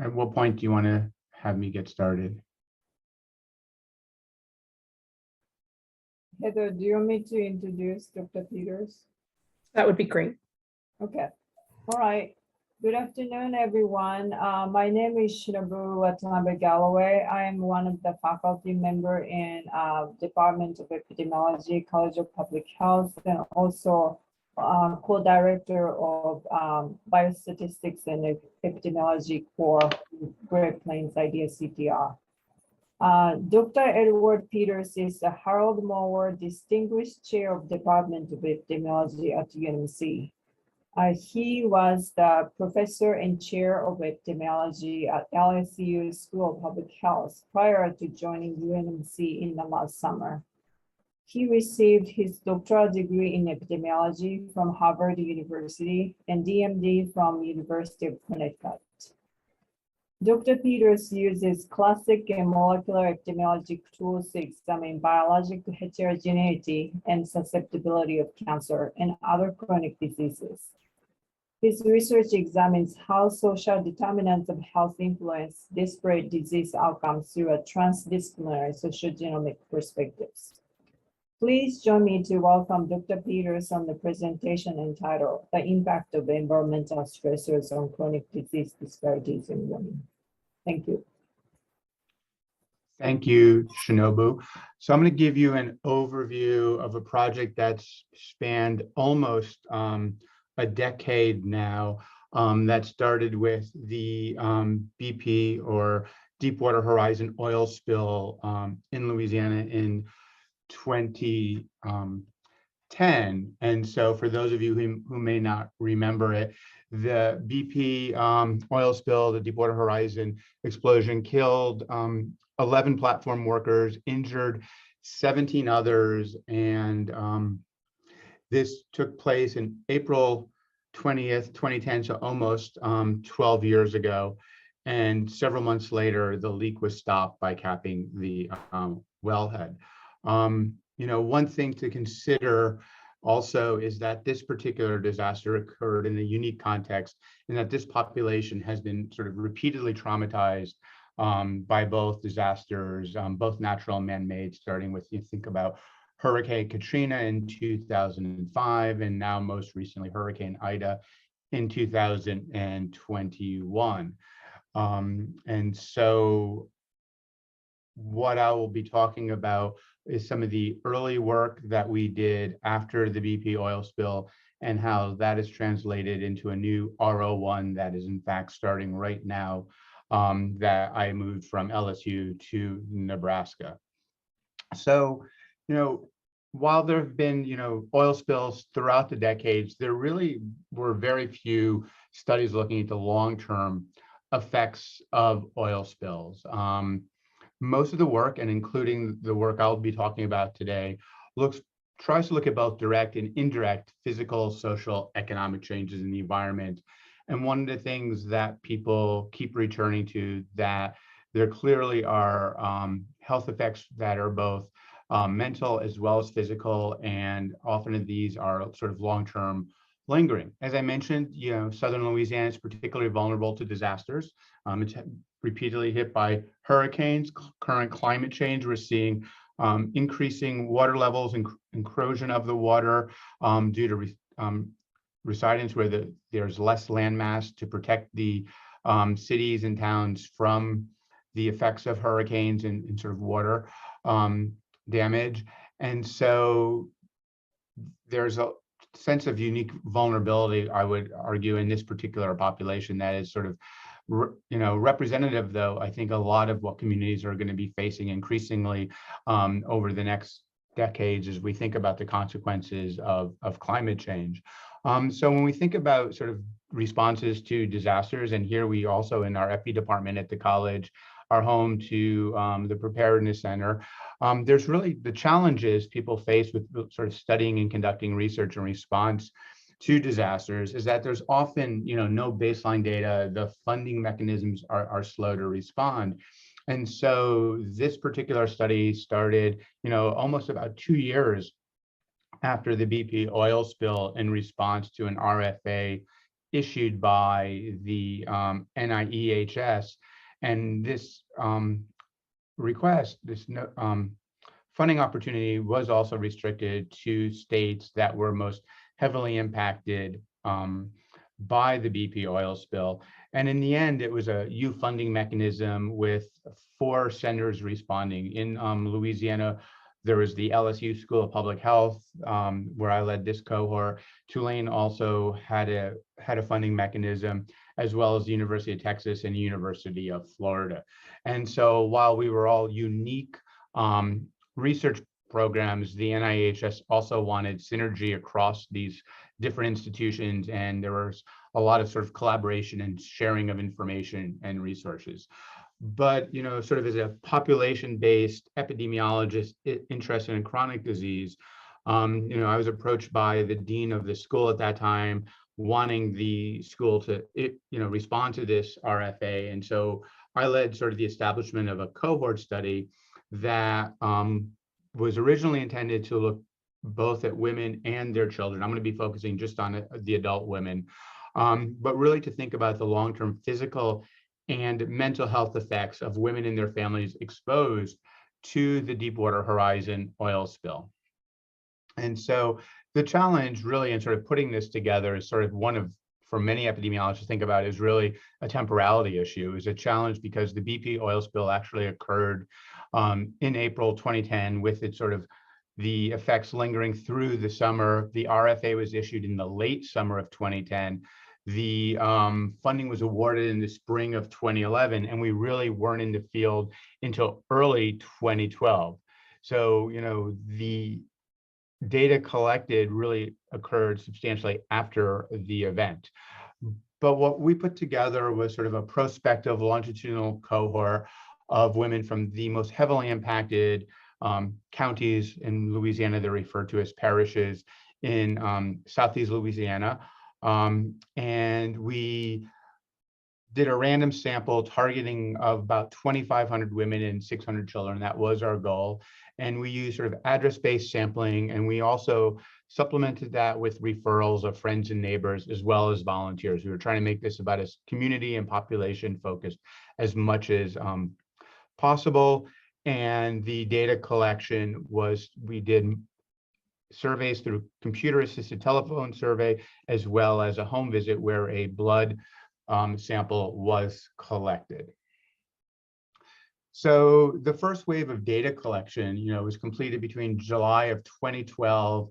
At what point do you want to have me get started? Heather, do you want me to introduce Dr. Peters? That would be great. Okay. All right. Good afternoon, everyone. My name is Shinobu Watanabe Galloway. I am one of the faculty member in Department of Epidemiology, College of Public Health, and also co-director of Biostatistics and Epidemiology for Great Plains IDEA CTR. Dr. Edward Peters is the Harold Moore Distinguished Chair of Department of Epidemiology at UNMC. He was the professor and chair of epidemiology at LSU School of Public Health prior to joining UNMC in the last summer. He received his doctoral degree in epidemiology from Harvard University and DMD from University of Connecticut. Dr. Peters uses classic and molecular epidemiologic tools to examine biological heterogeneity and susceptibility of cancer and other chronic diseases. His research examines how social determinants of health influence disparate disease outcomes through a transdisciplinary sociogenomic perspectives. Please join me to welcome Dr. Peters on the presentation entitled The Impact of Environmental Stressors on Chronic Disease Disparities in Women. Thank you. Thank you, Shinobu. So I'm going to give you an overview of a project that's spanned almost a decade now, that started with the BP or Deepwater Horizon oil spill in Louisiana in 2010. And so for those of you who may not remember it, the BP oil spill, the Deepwater Horizon explosion killed 11 platform workers, injured 17 others, and this took place in April 20th, 2010, so almost 12 years ago. And several months later, the leak was stopped by capping the wellhead. One thing to consider also is that this particular disaster occurred in a unique context, and that this population has been sort of repeatedly traumatized by both disasters, both natural and man-made, starting with, you think about Hurricane Katrina in 2005, and now most recently Hurricane Ida in 2021. And so what I will be talking about is some of the early work that we did after the BP oil spill and how that is translated into a new RO1 that is in fact starting right now, that I moved from LSU to Nebraska. So, while there have been, oil spills throughout the decades, there really were very few studies looking at the long-term effects of oil spills. Most of the work, and including the work I'll be talking about today, tries to look at both direct and indirect physical, social, economic changes in the environment. And one of the things that people keep returning to, that there clearly are health effects that are both mental as well as physical, and often these are sort of long-term lingering. As I mentioned, southern Louisiana is particularly vulnerable to disasters. It's repeatedly hit by hurricanes, current climate change. We're seeing increasing water levels and erosion of the water due to residents where there's less landmass to protect the cities and towns from the effects of hurricanes and sort of water damage. And so there's a sense of unique vulnerability, I would argue, in this particular population that is sort of representative, though, I think a lot of what communities are going to be facing increasingly over the next decades as we think about the consequences of climate change. So when we think about sort of responses to disasters, and here we also in our Epi department at the college are home to the Preparedness Center, there's really the challenges people face with sort of studying and conducting research in response to disasters is that there's often, no baseline data. The funding mechanisms are slow to respond. And so this particular study started, almost about 2 years after the BP oil spill in response to an RFA issued by the NIEHS. And this request, this funding opportunity was also restricted to states that were most heavily impacted by the BP oil spill. And in the end, it was a U funding mechanism with 4 centers responding. In Louisiana, there was the LSU School of Public Health, where I led this cohort. Tulane also had a funding mechanism, as well as the University of Texas and University of Florida. And so while we were all unique research programs, the NIHS also wanted synergy across these different institutions, and there was a lot of sort of collaboration and sharing of information and resources. But, sort of as a population-based epidemiologist interested in chronic disease, I was approached by the dean of the school at that time, wanting the school to, respond to this RFA. And so I led sort of the establishment of a cohort study that was originally intended to look both at women and their children. I'm going to be focusing just on the adult women, but really to think about the long-term physical and mental health effects of women and their families exposed to the Deepwater Horizon oil spill. And so the challenge really in sort of putting this together is sort of one of, for many epidemiologists think about, is really a temporality issue. It's a challenge because the BP oil spill actually occurred in April 2010 with its sort of the effects lingering through the summer. The RFA was issued in the late summer of 2010. The funding was awarded in the spring of 2011, and we really weren't in the field until early 2012. So, the data collected really occurred substantially after the event. But what we put together was sort of a prospective longitudinal cohort of women from the most heavily impacted counties in Louisiana. They're referred to as parishes in Southeast Louisiana. And we did a random sample targeting of about 2,500 women and 600 children. That was our goal. And we used sort of address-based sampling, and we also supplemented that with referrals of friends and neighbors, as well as volunteers. We were trying to make this about as community and population focused as much as possible. And the data collection was, we did surveys through computer-assisted telephone survey, as well as a home visit where a blood sample was collected. So the first wave of data collection, was completed between July of 2012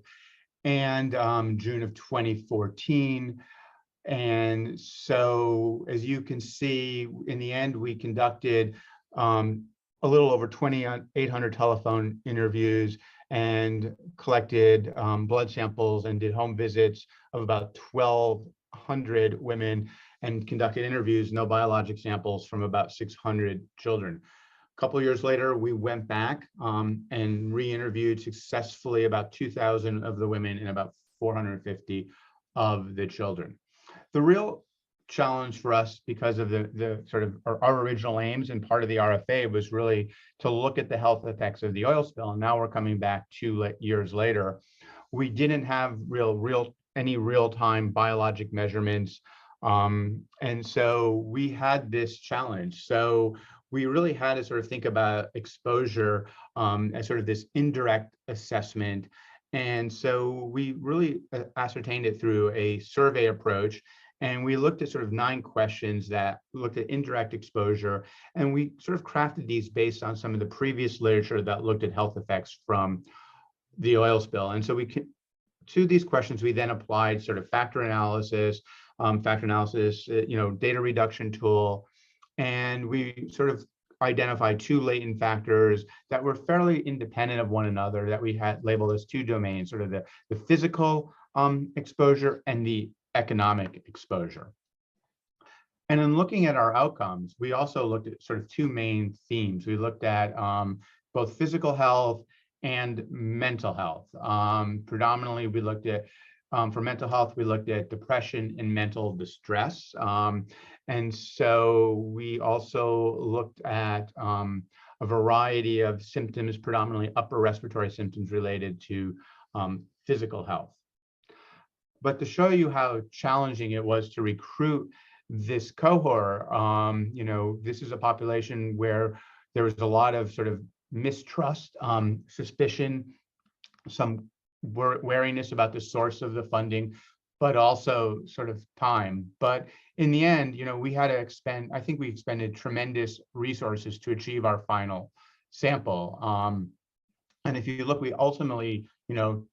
and June of 2014. And so, as you can see, in the end, we conducted a little over 2,800 telephone interviews and collected blood samples and did home visits of about 1,200 women and conducted interviews, no biologic samples, from about 600 children. A couple of years later, we went back and re-interviewed successfully about 2,000 of the women and about 450 of the children. The real challenge for us, because of the sort of our original aims and part of the RFA, was really to look at the health effects of the oil spill. And now we're coming back 2 years later. We didn't have any real-time biologic measurements. And so we had this challenge. So we really had to sort of think about exposure as sort of this indirect assessment. And so we really ascertained it through a survey approach. And we looked at sort of 9 questions that looked at indirect exposure. And we sort of crafted these based on some of the previous literature that looked at health effects from the oil spill. And so to these questions, we then applied sort of factor analysis, data reduction tool. And we sort of identified 2 latent factors that were fairly independent of one another that we had labeled as 2 domains, sort of the physical exposure and the economic exposure. And in looking at our outcomes, we also looked at sort of two main themes. We looked at both physical health and mental health. Predominantly, we looked at, for mental health, we looked at depression and mental distress. And so we also looked at a variety of symptoms, predominantly upper respiratory symptoms related to physical health. But to show you how challenging it was to recruit this cohort, this is a population where there was a lot of sort of mistrust, suspicion, some wariness about the source of the funding, but also sort of time. But in the end, we had to I think we expended tremendous resources to achieve our final sample. And if you look, we ultimately,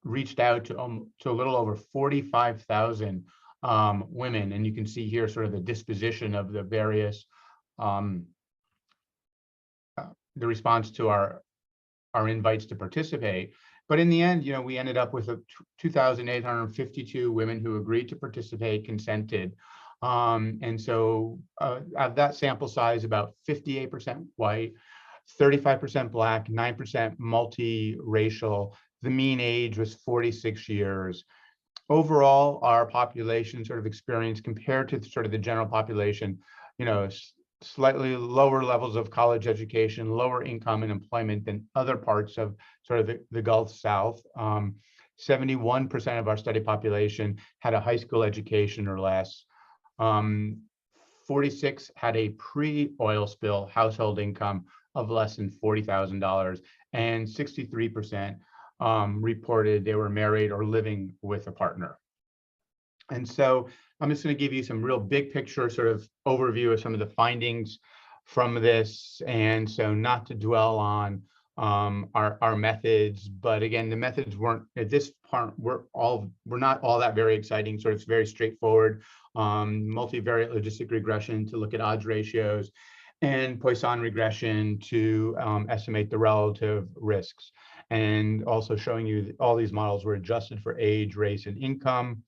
reached out to a little over 45,000 women, and you can see here sort of the disposition of the various, the response to our invites to participate. But in the end, we ended up with 2,852 women who agreed to participate, consented. And so of that sample size, about 58% white, 35% Black, 9% multiracial. The mean age was 46 years. Overall, our population sort of experienced, compared to sort of the general population, slightly lower levels of college education, lower income and employment than other parts of sort of the Gulf South. 71% of our study population had a high school education or less. 46 had a pre-oil spill household income of less than $40,000, and 63% reported they were married or living with a partner. And so I'm just going to give you some real big picture sort of overview of some of the findings from this. And so not to dwell on our methods, but again, the methods weren't at this part, we're not all that very exciting. Sort of very straightforward, multivariate logistic regression to look at odds ratios, and Poisson regression to estimate the relative risks. And also showing you that all these models were adjusted for age, race, and income.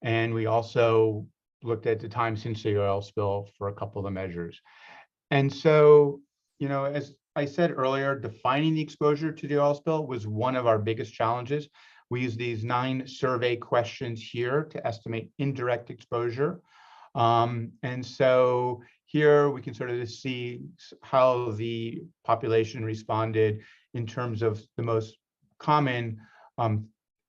And we also looked at the time since the oil spill for a couple of the measures. And so, as I said earlier, defining the exposure to the oil spill was one of our biggest challenges. We used these 9 survey questions here to estimate indirect exposure. And so here we can sort of see how the population responded in terms of the most common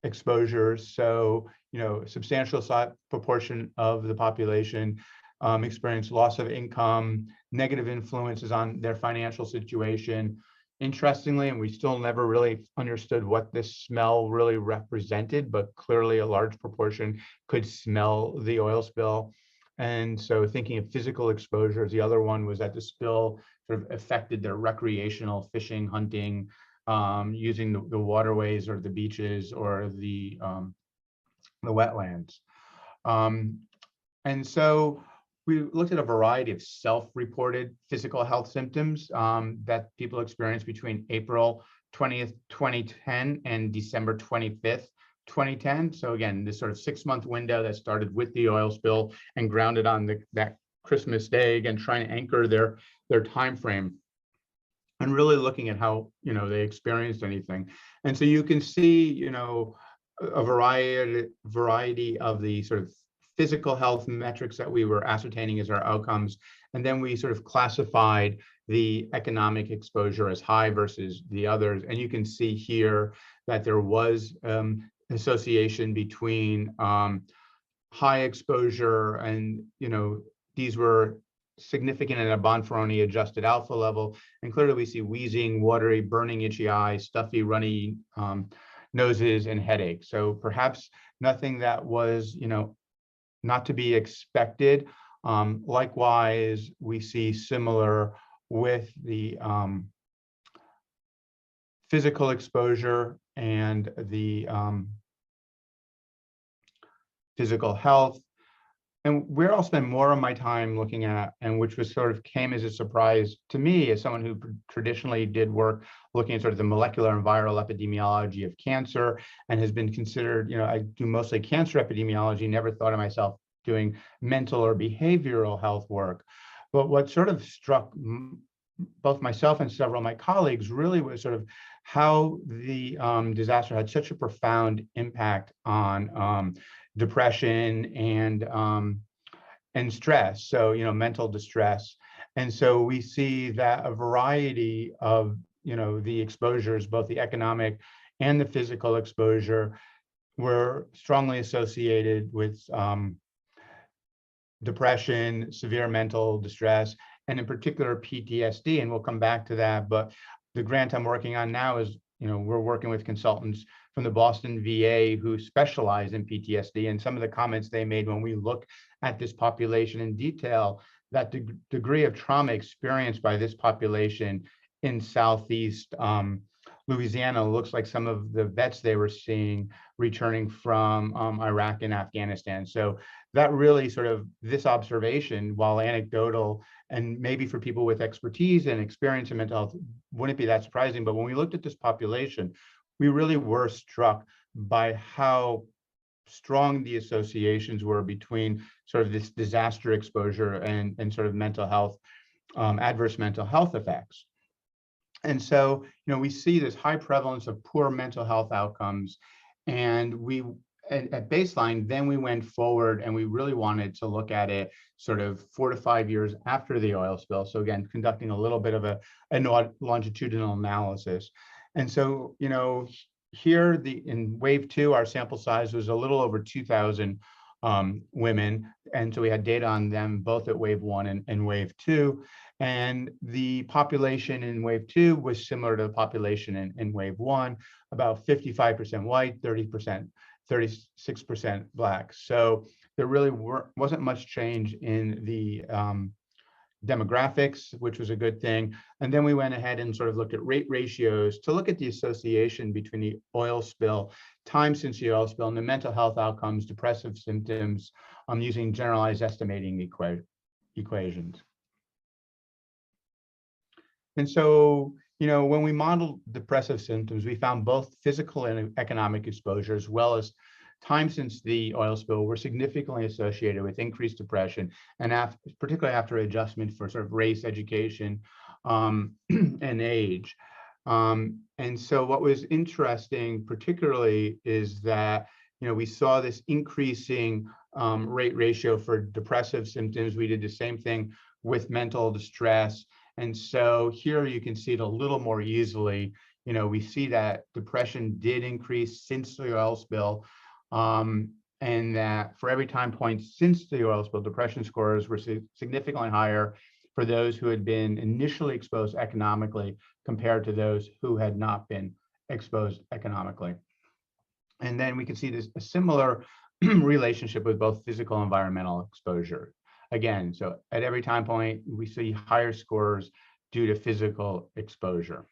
exposures. So, a substantial proportion of the population experienced loss of income, negative influences on their financial situation. Interestingly, and we still never really understood what this smell really represented, but clearly a large proportion could smell the oil spill. And so thinking of physical exposures, the other one was that the spill sort of affected their recreational fishing, hunting, using the waterways or the beaches or the wetlands. And so we looked at a variety of self-reported physical health symptoms that people experienced between April 20th, 2010 and December 25th, 2010. So again, this sort of 6-month window that started with the oil spill and grounded on that Christmas day, again, trying to anchor their time frame and really looking at how they experienced anything. And so you can see a variety of the sort of physical health metrics that we were ascertaining as our outcomes. And then we sort of classified the economic exposure as high versus the others. And you can see here that there was association between high exposure and, these were significant at a Bonferroni adjusted alpha level. And clearly we see wheezing, watery, burning, itchy eyes, stuffy, runny noses, and headaches. So perhaps nothing that was, not to be expected. Likewise, we see similar with the physical exposure and the physical health. And where I'll spend more of my time looking at, and which was sort of came as a surprise to me as someone who traditionally did work looking at sort of the molecular and viral epidemiology of cancer and has been considered, I do mostly cancer epidemiology, never thought of myself doing mental or behavioral health work. But what sort of struck both myself and several of my colleagues really was sort of how the disaster had such a profound impact on depression and stress, so mental distress. And so we see that a variety of the exposures, both the economic and the physical exposure, were strongly associated with depression, severe mental distress, and in particular PTSD. And we'll come back to that. But the grant I'm working on now is, we're working with consultants from the Boston VA who specialize in PTSD. And some of the comments they made when we look at this population in detail, that degree of trauma experienced by this population in Southeast Louisiana looks like some of the vets they were seeing returning from Iraq and Afghanistan. So that really sort of this observation, while anecdotal and maybe for people with expertise and experience in mental health, wouldn't be that surprising. But when we looked at this population, we really were struck by how strong the associations were between sort of this disaster exposure and sort of mental health, adverse mental health effects. And so, we see this high prevalence of poor mental health outcomes. And we, at baseline, then we went forward and we really wanted to look at it sort of 4 to 5 years after the oil spill. So again, conducting a little bit of a longitudinal analysis. And so, here in wave 2, our sample size was a little over 2,000 women. And so we had data on them both at wave 1 and wave 2. And the population in wave 2 was similar to the population in wave 1, about 55% white, 36% Black. So there really wasn't much change in the demographics, which was a good thing. And then we went ahead and sort of looked at rate ratios to look at the association between the oil spill, time since the oil spill, and the mental health outcomes, depressive symptoms, using generalized estimating equations. And so, when we modeled depressive symptoms, we found both physical and economic exposure, as well as time since the oil spill, were significantly associated with increased depression, and particularly after adjustment for sort of race, education, and age. And so what was interesting particularly is that, we saw this increasing rate ratio for depressive symptoms. We did the same thing with mental distress. And so here you can see it a little more easily. We see that depression did increase since the oil spill, and that for every time point since the oil spill, depression scores were significantly higher for those who had been initially exposed economically compared to those who had not been exposed economically. And then we can see a similar relationship with both physical and environmental exposure. Again, so at every time point, we see higher scores due to physical exposure.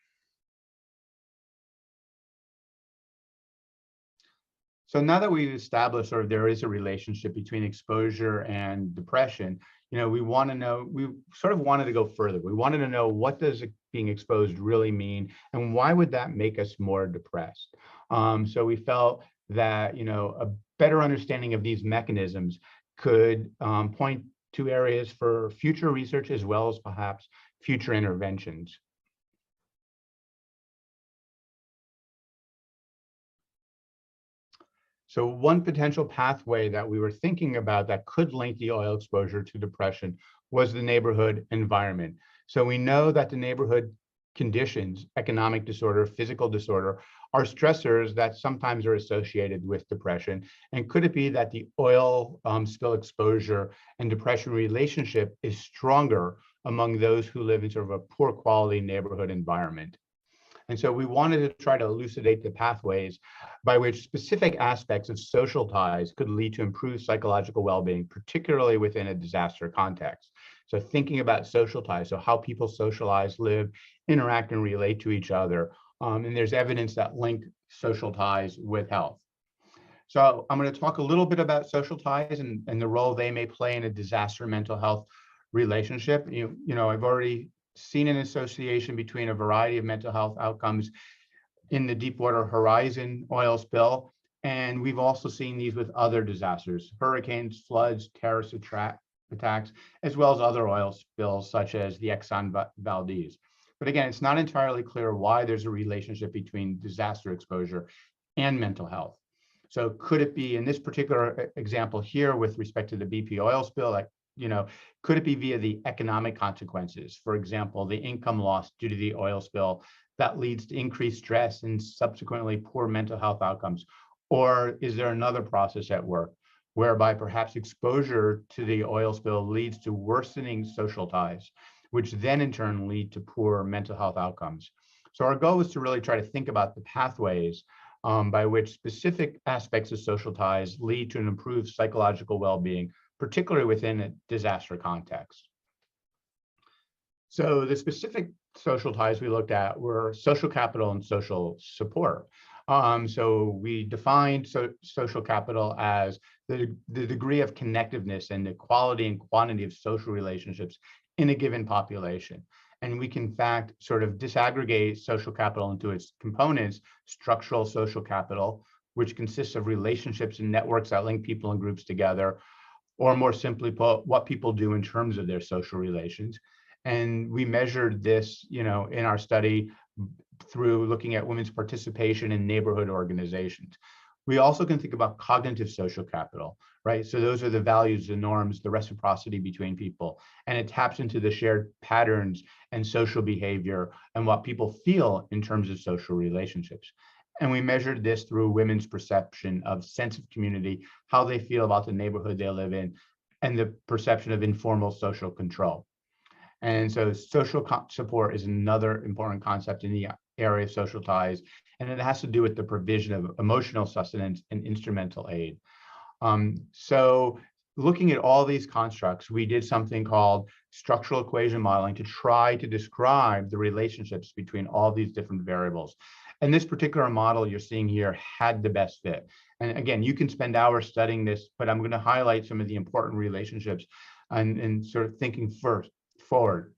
So now that we've established sort of there is a relationship between exposure and depression, we want to know, we sort of wanted to go further. We wanted to know, what does being exposed really mean, and why would that make us more depressed? So we felt that, a better understanding of these mechanisms could point to areas for future research, as well as perhaps future interventions. So one potential pathway that we were thinking about that could link the oil exposure to depression was the neighborhood environment. So we know that the neighborhood conditions, economic disorder, physical disorder, are stressors that sometimes are associated with depression. And could it be that the oil spill exposure and depression relationship is stronger among those who live in sort of a poor quality neighborhood environment? And so we wanted to try to elucidate the pathways by which specific aspects of social ties could lead to improved psychological well-being, particularly within a disaster context. So thinking about social ties, so how people socialize, live, interact, and relate to each other. And there's evidence that link social ties with health. So I'm going to talk a little bit about social ties and the role they may play in a disaster mental health relationship. I've already seen an association between a variety of mental health outcomes in the Deepwater Horizon oil spill. And we've also seen these with other disasters, hurricanes, floods, terrorist attacks, as well as other oil spills such as the Exxon Valdez. But again, it's not entirely clear why there's a relationship between disaster exposure and mental health. So could it be in this particular example here with respect to the BP oil spill, like, could it be via the economic consequences? For example, the income loss due to the oil spill that leads to increased stress and subsequently poor mental health outcomes? Or is there another process at work whereby perhaps exposure to the oil spill leads to worsening social ties, which then in turn lead to poor mental health outcomes? So our goal is to really try to think about the pathways by which specific aspects of social ties lead to an improved psychological well-being, particularly within a disaster context. So the specific social ties we looked at were social capital and social support. So we defined social capital as the degree of connectiveness and the quality and quantity of social relationships in a given population. And we can, in fact, sort of disaggregate social capital into its components: structural social capital, which consists of relationships and networks that link people and groups together, or more simply put, what people do in terms of their social relations. And we measured this, in our study through looking at women's participation in neighborhood organizations. We also can think about cognitive social capital, right? So those are the values, the norms, the reciprocity between people, and it taps into the shared patterns and social behavior and what people feel in terms of social relationships. And we measured this through women's perception of sense of community, how they feel about the neighborhood they live in, and the perception of informal social control. And so social support is another important concept in the area of social ties, and it has to do with the provision of emotional sustenance and instrumental aid. So looking at all these constructs, we did something called structural equation modeling to try to describe the relationships between all these different variables. And this particular model you're seeing here had the best fit. And again, you can spend hours studying this, but I'm going to highlight some of the important relationships and sort of thinking forward.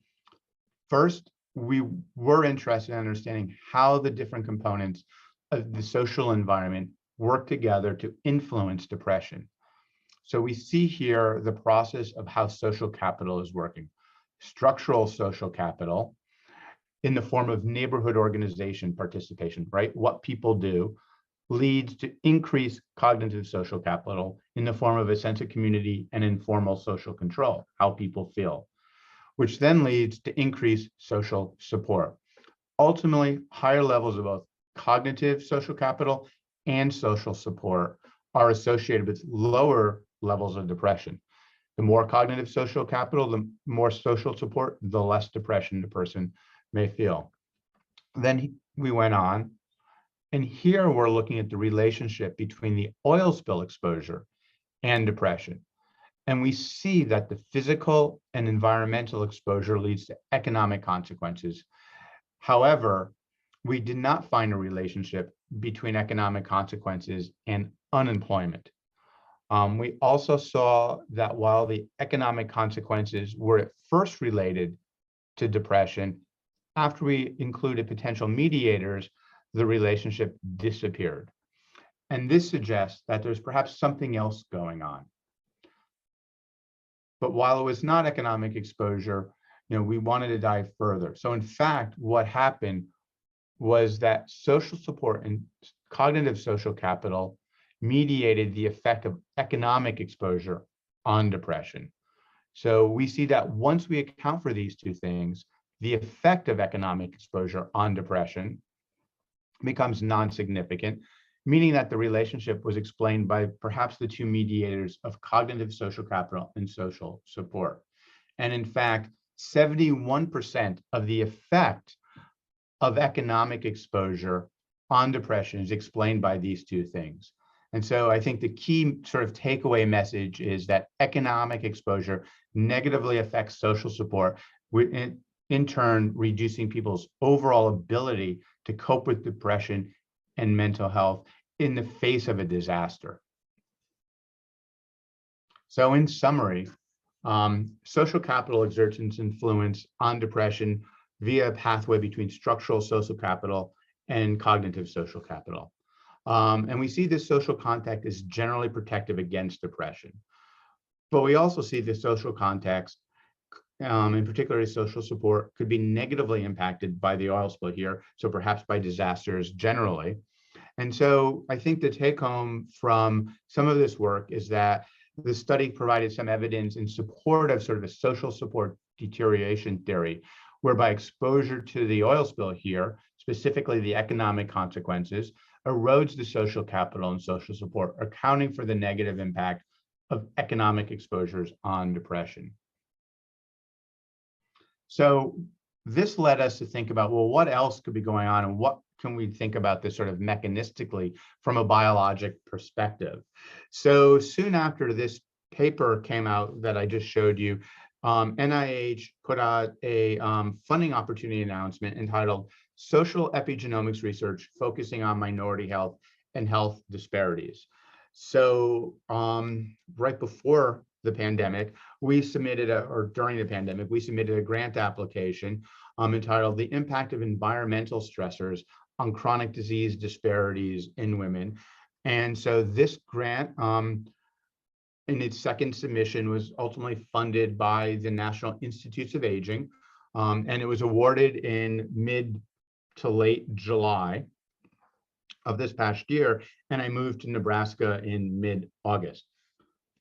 First, we were interested in understanding how the different components of the social environment work together to influence depression. So we see here the process of how social capital is working. Structural social capital in the form of neighborhood organization participation, right? What people do leads to increased cognitive social capital in the form of a sense of community and informal social control, how people feel, which then leads to increased social support. Ultimately, higher levels of both cognitive social capital and social support are associated with lower levels of depression. The more cognitive social capital, the more social support, the less depression the person may feel. Then we went on, and here we're looking at the relationship between the oil spill exposure and depression. And we see that the physical and environmental exposure leads to economic consequences. However, we did not find a relationship between economic consequences and unemployment. We also saw that while the economic consequences were at first related to depression, after we included potential mediators, the relationship disappeared. And this suggests that there's perhaps something else going on. But while it was not economic exposure, we wanted to dive further. So in fact, what happened was that social support and cognitive social capital mediated the effect of economic exposure on depression. So we see that once we account for these two things, the effect of economic exposure on depression becomes non-significant, meaning that the relationship was explained by perhaps the two mediators of cognitive social capital and social support. And in fact, 71% of the effect of economic exposure on depression is explained by these two things. And so I think the key sort of takeaway message is that economic exposure negatively affects social support, in turn reducing people's overall ability to cope with depression and mental health in the face of a disaster. So in summary, social capital exerts its influence on depression via a pathway between structural social capital and cognitive social capital. And we see this social contact is generally protective against depression. But we also see the social context, in particular social support, could be negatively impacted by the oil spill here, so perhaps by disasters generally. And so I think the take home from some of this work is that the study provided some evidence in support of sort of a social support deterioration theory, whereby exposure to the oil spill here, specifically the economic consequences, erodes the social capital and social support, accounting for the negative impact of economic exposures on depression. So this led us to think about, well, what else could be going on and what can we think about this sort of mechanistically from a biologic perspective? So soon after this paper came out that I just showed you, NIH put out a funding opportunity announcement entitled Social Epigenomics Research Focusing on Minority Health and Health Disparities. So right before the pandemic, we submitted, or during the pandemic, we submitted a grant application entitled The Impact of Environmental Stressors on Chronic Disease Disparities in Women. And so this grant, in its second submission, was ultimately funded by the National Institutes of Aging, and it was awarded in mid to late July of this past year, and I moved to Nebraska in mid-August.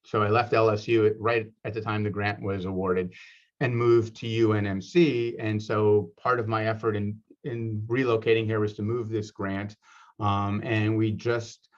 So I left LSU right at the time the grant was awarded and moved to UNMC. And so part of my effort in relocating here was to move this grant. And we just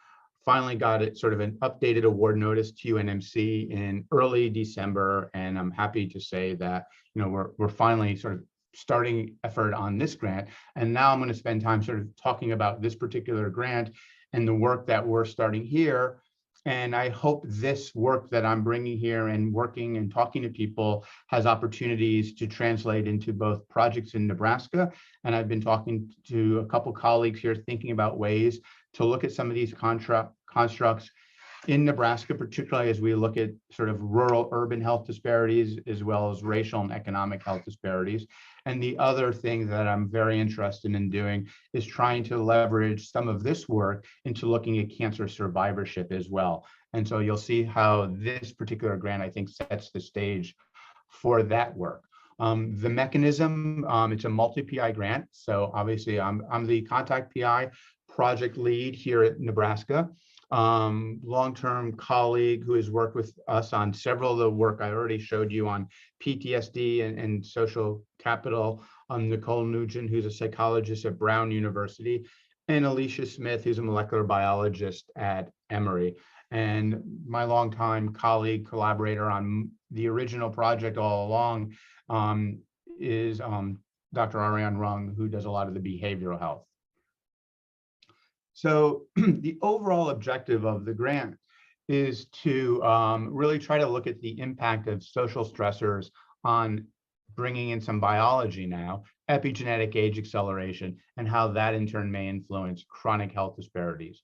finally got it sort of an updated award notice to UNMC in early December. And I'm happy to say that, you know, we're finally sort of starting effort on this grant. And now I'm going to spend time sort of talking about this particular grant and the work that we're starting here. And I hope this work that I'm bringing here and working and talking to people has opportunities to translate into both projects in Nebraska. And I've been talking to a couple colleagues here thinking about ways to look at some of these constructs in Nebraska, particularly as we look at sort of rural urban health disparities, as well as racial and economic health disparities. And the other thing that I'm very interested in doing is trying to leverage some of this work into looking at cancer survivorship as well. And so you'll see how this particular grant, I think, sets the stage for that work. The mechanism, it's a multi-PI grant. So obviously I'm the contact PI project lead here at Nebraska. Long-term colleague who has worked with us on several of the work I already showed you on PTSD and social capital, Nicole Nugent, who's a psychologist at Brown University, and Alicia Smith, who's a molecular biologist at Emory. And my longtime colleague, collaborator on the original project all along is Dr. Ariane Rung, who does a lot of the behavioral health. So the overall objective of the grant is to really try to look at the impact of social stressors on bringing in some biology now, epigenetic age acceleration, and how that in turn may influence chronic health disparities.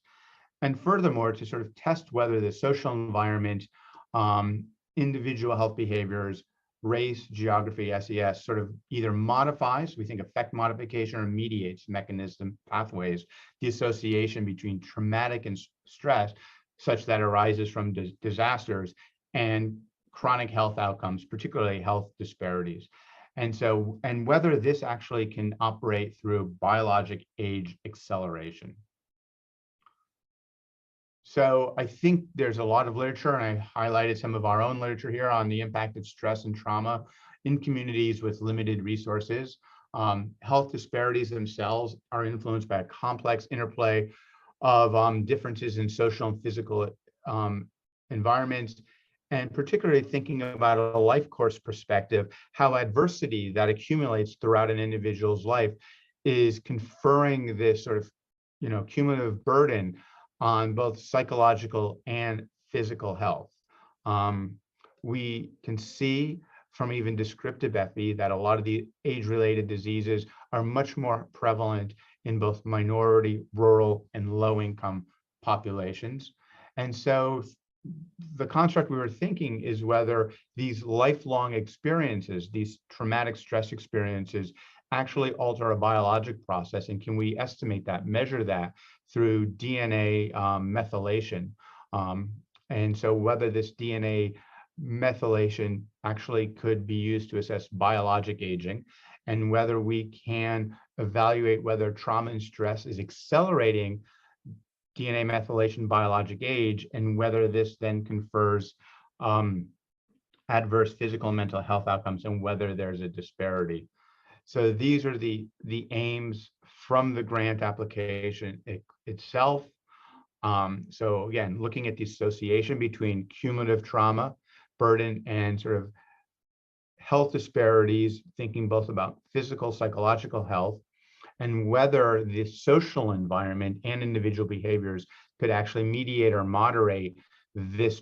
And furthermore, to sort of test whether the social environment, individual health behaviors, race, geography, SES sort of either modifies, we think effect modification, or mediates mechanism pathways, the association between traumatic and stress such that arises from disasters and chronic health outcomes, particularly health disparities. And so, and whether this actually can operate through biologic age acceleration. So I think there's a lot of literature, and I highlighted some of our own literature here on the impact of stress and trauma in communities with limited resources. Health disparities themselves are influenced by a complex interplay of differences in social and physical environments, and particularly thinking about a life course perspective, how adversity that accumulates throughout an individual's life is conferring this sort of, you know, cumulative burden on both psychological and physical health. We can see from even descriptive epi that a lot of the age-related diseases are much more prevalent in both minority, rural, and low-income populations. And so the construct we were thinking is whether these lifelong experiences, these traumatic stress experiences, actually alter a biologic process, and can we estimate that, measure that through DNA methylation. And so whether this DNA methylation actually could be used to assess biologic aging, and whether we can evaluate whether trauma and stress is accelerating DNA methylation biologic age, and whether this then confers adverse physical and mental health outcomes, and whether there's a disparity. So these are the aims from the grant application itself. So again, looking at the association between cumulative trauma burden and sort of health disparities, thinking both about physical, psychological health, and whether the social environment and individual behaviors could actually mediate or moderate this,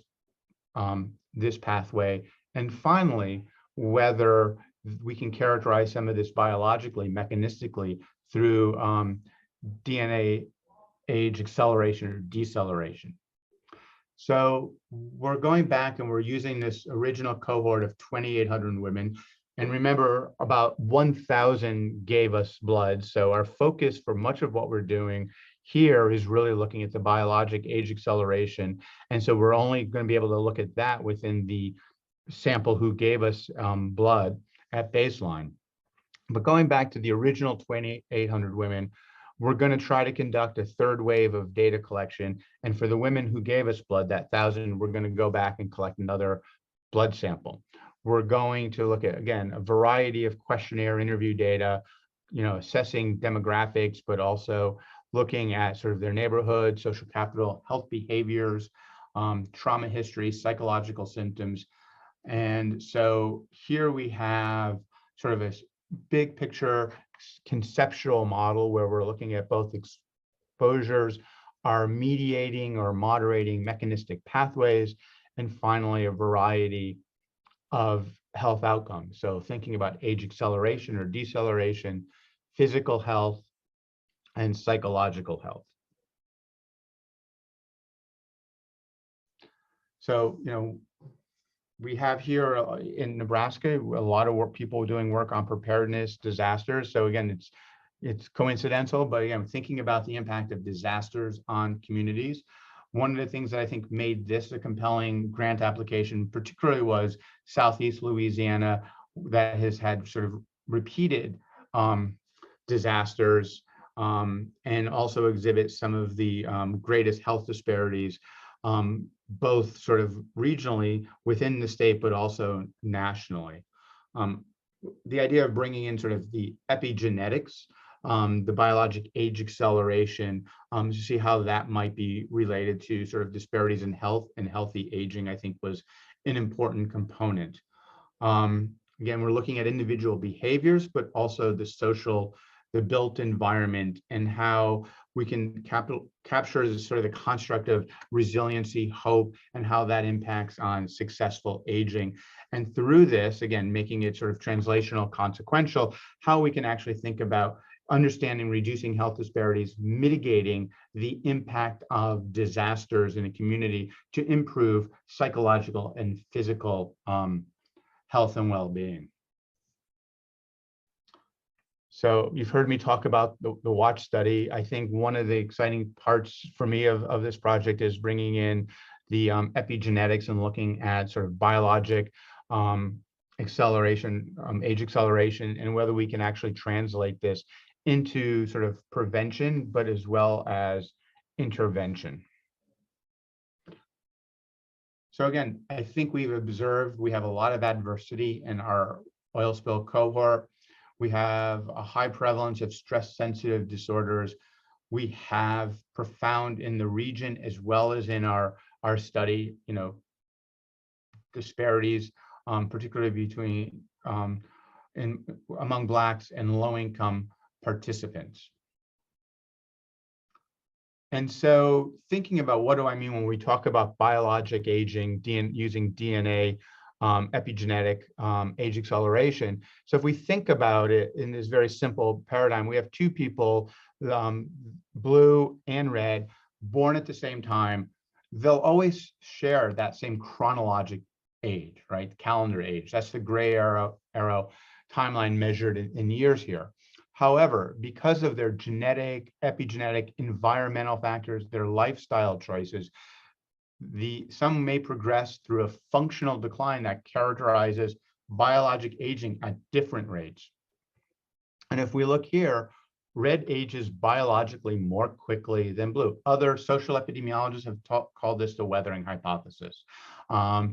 this pathway. And finally, whether we can characterize some of this biologically, mechanistically, through DNA age acceleration or deceleration. So we're going back and we're using this original cohort of 2,800 women. And remember, about 1,000 gave us blood. So our focus for much of what we're doing here is really looking at the biologic age acceleration. And so we're only going to be able to look at that within the sample who gave us blood at baseline. But going back to the original 2,800 women, we're going to try to conduct a third wave of data collection. And for the women who gave us blood, that 1,000, we're going to go back and collect another blood sample. We're going to look at, again, a variety of questionnaire interview data, assessing demographics, but also looking at sort of their neighborhood, social capital, health behaviors, trauma history, psychological symptoms. And so here we have sort of a big picture conceptual model where we're looking at both exposures are mediating or moderating mechanistic pathways, and finally a variety of health outcomes. So thinking about age acceleration or deceleration, physical health, and psychological health. So, we have here in Nebraska a lot of people doing work on preparedness, disasters. So again, it's coincidental, but again, thinking about the impact of disasters on communities. One of the things that I think made this a compelling grant application, particularly, was Southeast Louisiana, that has had sort of repeated disasters and also exhibits some of the greatest health disparities, both sort of regionally within the state, but also nationally. The idea of bringing in sort of the epigenetics, the biologic age acceleration, to see how that might be related to sort of disparities in health and healthy aging, I think was an important component. Again, we're looking at individual behaviors, but also the built environment, and how we can capture sort of the construct of resiliency, hope, and how that impacts on successful aging. And through this, again, making it sort of translational, consequential, how we can actually think about understanding reducing health disparities, mitigating the impact of disasters in a community to improve psychological and physical health and well-being. So you've heard me talk about the WATCH study. I think one of the exciting parts for me of this project is bringing in the epigenetics and looking at sort of biologic acceleration, age acceleration, and whether we can actually translate this into sort of prevention, but as well as intervention. So again, I think we've observed we have a lot of adversity in our oil spill cohort. We have a high prevalence of stress-sensitive disorders. We have profound in the region as well as in our study, disparities, particularly between among Blacks and low-income participants. And so thinking about what do I mean when we talk about biologic aging, using DNA, epigenetic age acceleration. So if we think about it in this very simple paradigm, we have two people, blue and red, born at the same time, they'll always share that same chronologic age, right? Calendar age. That's the gray arrow timeline measured in years here. However, because of their genetic, epigenetic, environmental factors, their lifestyle choices, some may progress through a functional decline that characterizes biologic aging at different rates. And if we look here, red ages biologically more quickly than blue. Other social epidemiologists have called this the weathering hypothesis.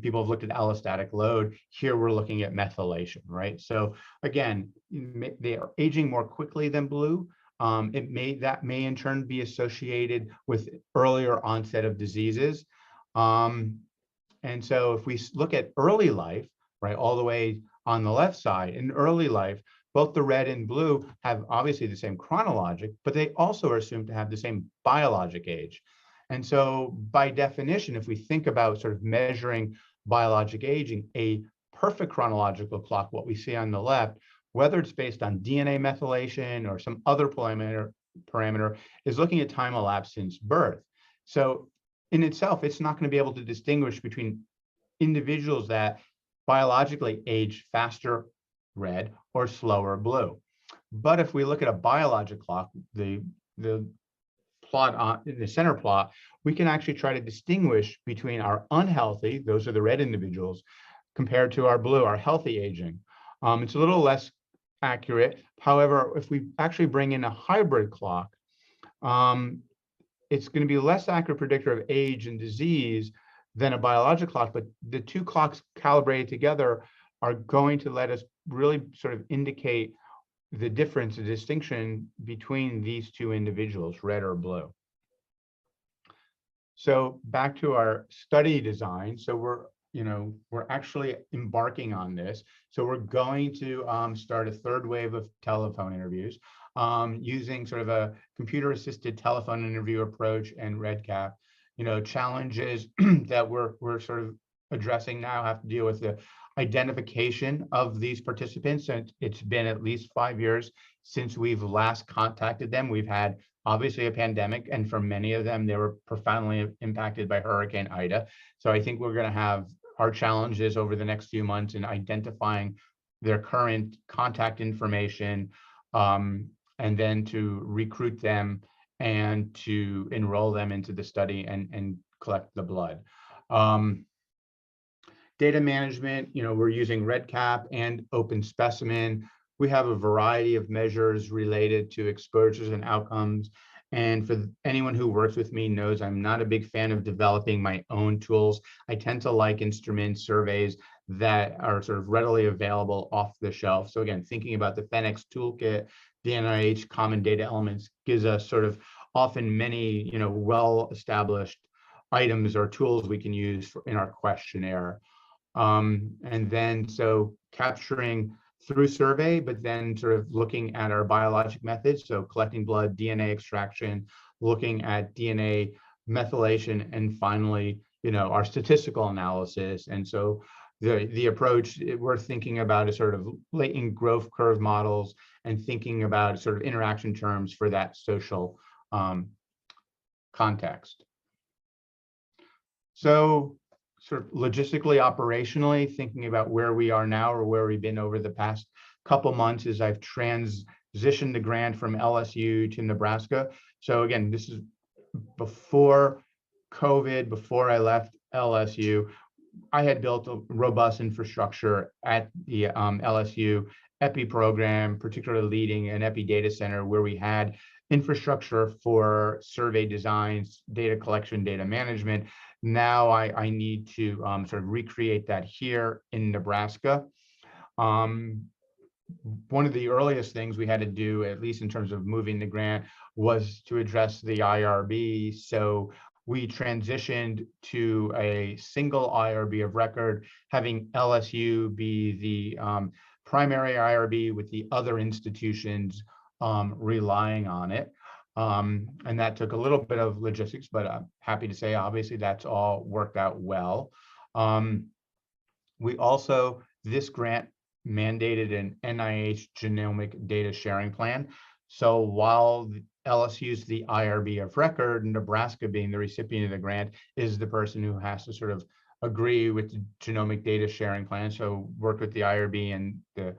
People have looked at allostatic load. Here we're looking at methylation, right? So again, they are aging more quickly than blue. That may in turn be associated with earlier onset of diseases. And so if we look at early life, right, all the way on the left side, in early life, both the red and blue have obviously the same chronologic, but they also are assumed to have the same biologic age. And so by definition, if we think about sort of measuring biologic aging, a perfect chronological clock, what we see on the left, whether it's based on DNA methylation or some other parameter, is looking at time elapsed since birth. So in itself, it's not going to be able to distinguish between individuals that biologically age faster red or slower blue. But if we look at a biologic clock, the plot in the center plot, we can actually try to distinguish between our unhealthy, those are the red individuals, compared to our blue, our healthy aging. It's a little less accurate. However, if we actually bring in a hybrid clock, it's going to be a less accurate predictor of age and disease than a biologic clock, but the two clocks calibrated together are going to let us really sort of indicate the difference, the distinction between these two individuals, red or blue. So back to our study design. So we're actually embarking on this. So we're going to start a third wave of telephone interviews using sort of a computer-assisted telephone interview approach and REDCap. Challenges that we're sort of addressing now have to deal with the identification of these participants. And it's been at least 5 years since we've last contacted them. We've had obviously a pandemic, and for many of them, they were profoundly impacted by Hurricane Ida. So I think we're going to have our challenges over the next few months in identifying their current contact information, and then to recruit them and to enroll them into the study and collect the blood. Data management, we're using REDCap and Open Specimen. We have a variety of measures related to exposures and outcomes. And for anyone who works with me knows I'm not a big fan of developing my own tools. I tend to like instruments, surveys that are sort of readily available off the shelf. So again, thinking about the FENIX toolkit, the NIH Common Data Elements gives us sort of often many, well-established items or tools we can use in our questionnaire. And then so capturing through survey, but then sort of looking at our biologic methods, so collecting blood, DNA extraction, looking at DNA methylation, and finally, our statistical analysis. And so the approach we're thinking about is sort of latent growth curve models and thinking about sort of interaction terms for that social context. So sort of logistically, operationally, thinking about where we are now or where we've been over the past couple months as I've transitioned the grant from LSU to Nebraska. So again, this is before COVID, before I left LSU. I had built a robust infrastructure at the LSU EPI program, particularly leading an EPI data center where we had infrastructure for survey designs, data collection, data management. Now I need to sort of recreate that here in Nebraska. One of the earliest things we had to do, at least in terms of moving the grant, was to address the IRB. So we transitioned to a single IRB of record, having LSU be the primary IRB with the other institutions relying on it. And that took a little bit of logistics, but I'm happy to say, obviously, that's all worked out well. We also, this grant mandated an NIH genomic data sharing plan. So while LSU's the IRB of record, Nebraska being the recipient of the grant is the person who has to sort of agree with the genomic data sharing plan. So worked with the IRB and the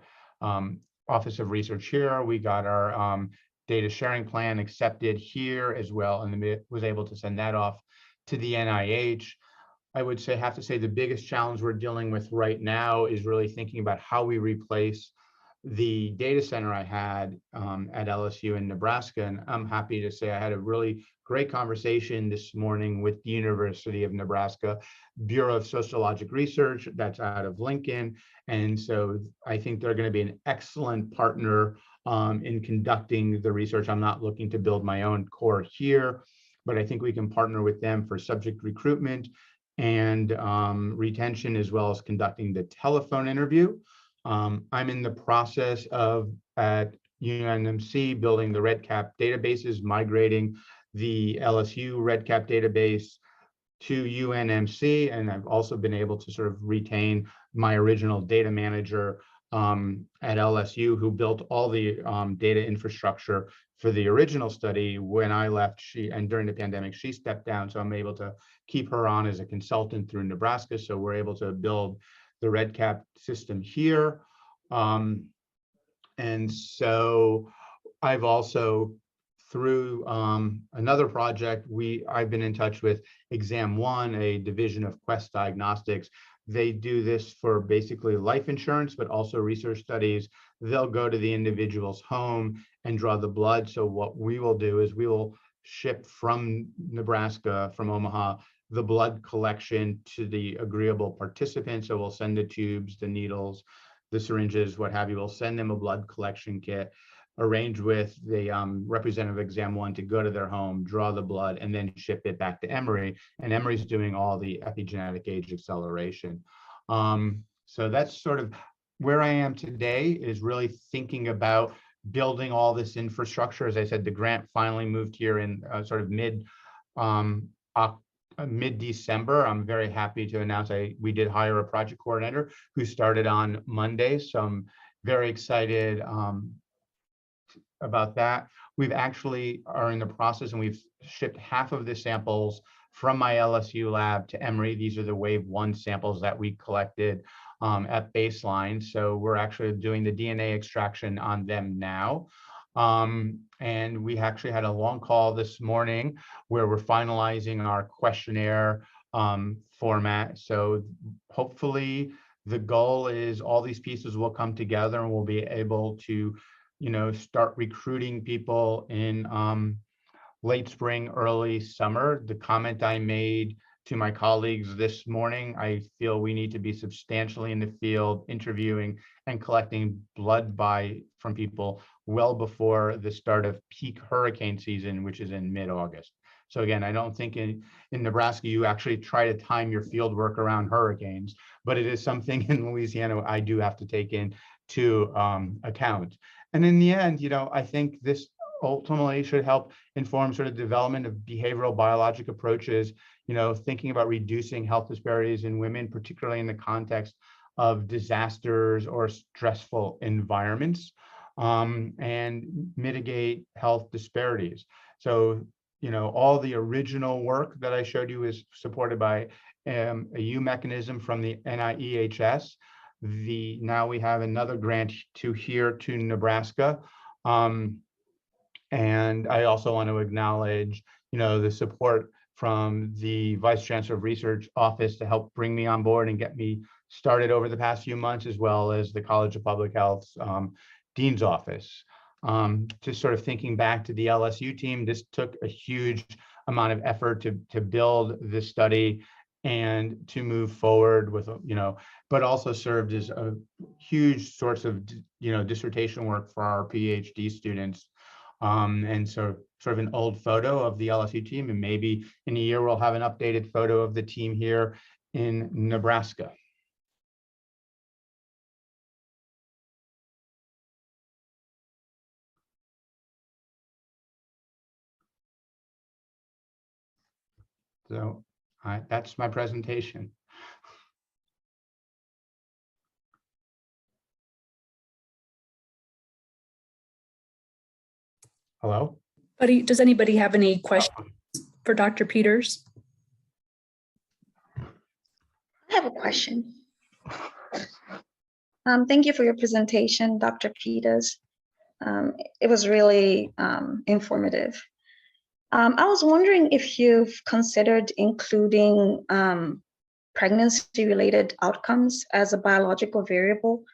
Office of Research here. We got our data sharing plan accepted here as well, and was able to send that off to the NIH. I would say, have to say the biggest challenge we're dealing with right now is really thinking about how we replace the data center I had at LSU in Nebraska. And I'm happy to say I had a really great conversation this morning with the University of Nebraska Bureau of Sociologic Research that's out of Lincoln. And so I think they're going to be an excellent partner in conducting the research. I'm not looking to build my own core here, but I think we can partner with them for subject recruitment and retention, as well as conducting the telephone interview. I'm in the process of, at UNMC, building the REDCap databases, migrating the LSU REDCap database to UNMC, and I've also been able to sort of retain my original data manager at LSU, who built all the data infrastructure for the original study. When I left, and during the pandemic, she stepped down, so I'm able to keep her on as a consultant through Nebraska. So we're able to build the REDCap system here. And so I've also, through another project, I've been in touch with Exam One, a division of Quest Diagnostics. They do this for basically life insurance, but also research studies. They'll go to the individual's home and draw the blood. So what we will do is we will ship from Nebraska, from Omaha, the blood collection to the agreeable participants. So we'll send the tubes, the needles, the syringes, what have you. We'll send them a blood collection kit, arrange with the representative of Exam One to go to their home, draw the blood, and then ship it back to Emory. And Emory's doing all the epigenetic age acceleration. So that's sort of where I am today, is really thinking about building all this infrastructure. As I said, the grant finally moved here in sort of mid-December. I'm very happy to announce we did hire a project coordinator who started on Monday. So I'm very excited about that. We've actually are in the process, and we've shipped half of the samples from my LSU lab to Emory. These are the wave 1 samples that we collected at baseline. So we're actually doing the DNA extraction on them now. And we actually had a long call this morning where we're finalizing our questionnaire format. So hopefully the goal is all these pieces will come together and we'll be able to, start recruiting people in late spring, early summer. The comment I made to my colleagues this morning, I feel we need to be substantially in the field interviewing and collecting blood from people well before the start of peak hurricane season, which is in mid-August. So again, I don't think in Nebraska, you actually try to time your field work around hurricanes, but it is something in Louisiana I do have to take into account. And in the end, I think this ultimately should help inform sort of development of behavioral biologic approaches, thinking about reducing health disparities in women, particularly in the context of disasters or stressful environments, and mitigate health disparities. So, all the original work that I showed you is supported by a U mechanism from the NIEHS. Now we have another grant to Nebraska. And I also want to acknowledge, the support from the Vice Chancellor of Research Office to help bring me on board and get me started over the past few months, as well as the College of Public Health's Dean's Office. Just sort of thinking back to the LSU team, this took a huge amount of effort to build this study and to move forward with, but also served as a huge source of, dissertation work for our PhD students. And so sort of an old photo of the LSU team, and maybe in a year we'll have an updated photo of the team here in Nebraska. So that's my presentation. Hello? Does anybody have any questions for Dr. Peters? I have a question. Thank you for your presentation, Dr. Peters. It was really informative. I was wondering if you've considered including pregnancy-related outcomes as a biological variable,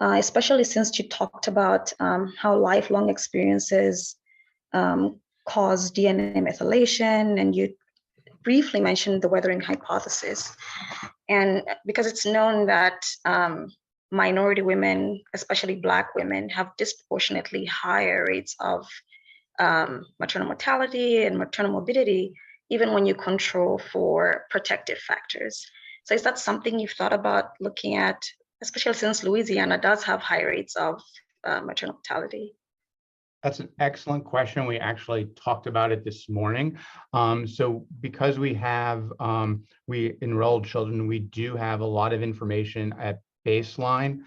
especially since you talked about how lifelong experiences cause DNA methylation, and you briefly mentioned the weathering hypothesis. And because it's known that minority women, especially Black women, have disproportionately higher rates of maternal mortality and maternal morbidity, even when you control for protective factors. So is that something you've thought about looking at, especially since Louisiana does have high rates of maternal mortality? That's an excellent question. We actually talked about it this morning. So because we enrolled children, we do have a lot of information at baseline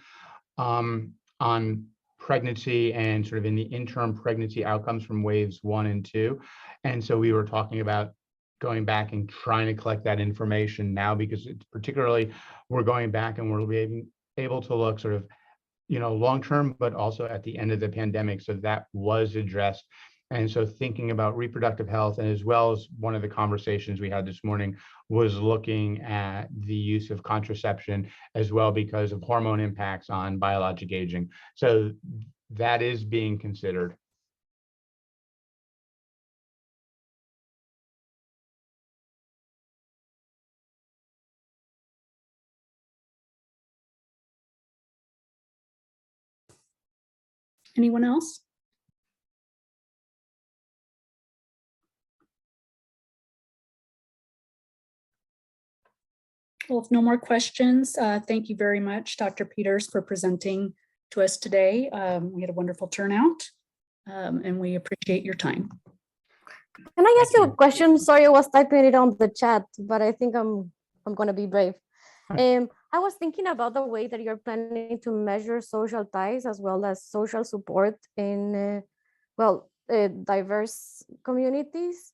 on pregnancy and sort of in the interim pregnancy outcomes from waves 1 and 2. And so we were talking about going back and trying to collect that information now, because it's particularly, we're going back and we're being able to look sort of, long-term, but also at the end of the pandemic. So that was addressed. And so thinking about reproductive health, and as well as one of the conversations we had this morning was looking at the use of contraception as well, because of hormone impacts on biologic aging. So that is being considered. Anyone else? Well, if no more questions, thank you very much, Dr. Peters, for presenting to us today. We had a wonderful turnout, and we appreciate your time. Can I ask you a question? Sorry, I was typing it on the chat, but I think I'm going to be brave. I was thinking about the way that you're planning to measure social ties as well as social support in, diverse communities.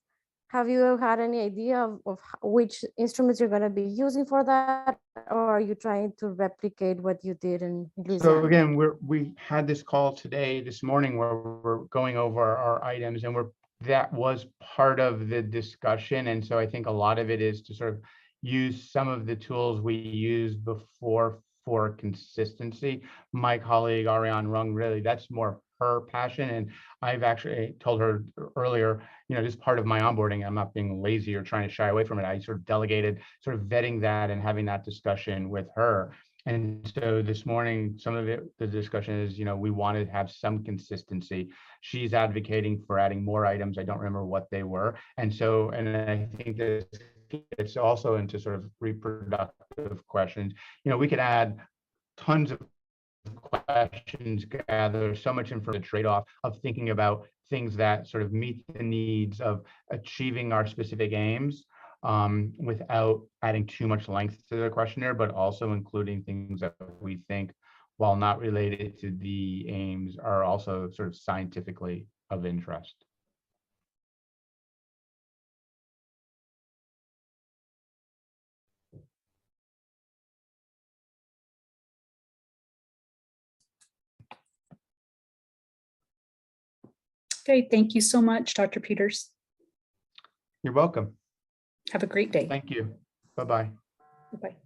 Have you had any idea of which instruments you're going to be using for that, or are you trying to replicate what you did in Louisiana? So again, we had this call this morning, where we're going over our items, and that was part of the discussion. And so I think a lot of it is to sort of use some of the tools we used before for consistency. My colleague Ariane Rung, really, that's more her passion. And I've actually told her earlier, just part of my onboarding, I'm not being lazy or trying to shy away from it. I sort of delegated sort of vetting that and having that discussion with her. And so this morning, some of the discussion is, we wanted to have some consistency. She's advocating for adding more items. I don't remember what they were. And I think that it's also into sort of reproductive questions. We could add tons of questions, gather so much information, the trade-off of thinking about things that sort of meet the needs of achieving our specific aims, without adding too much length to the questionnaire, but also including things that we think, while not related to the aims, are also sort of scientifically of interest. Okay, thank you so much, Dr. Peters. You're welcome. Have a great day. Thank you. Bye-bye. Bye-bye.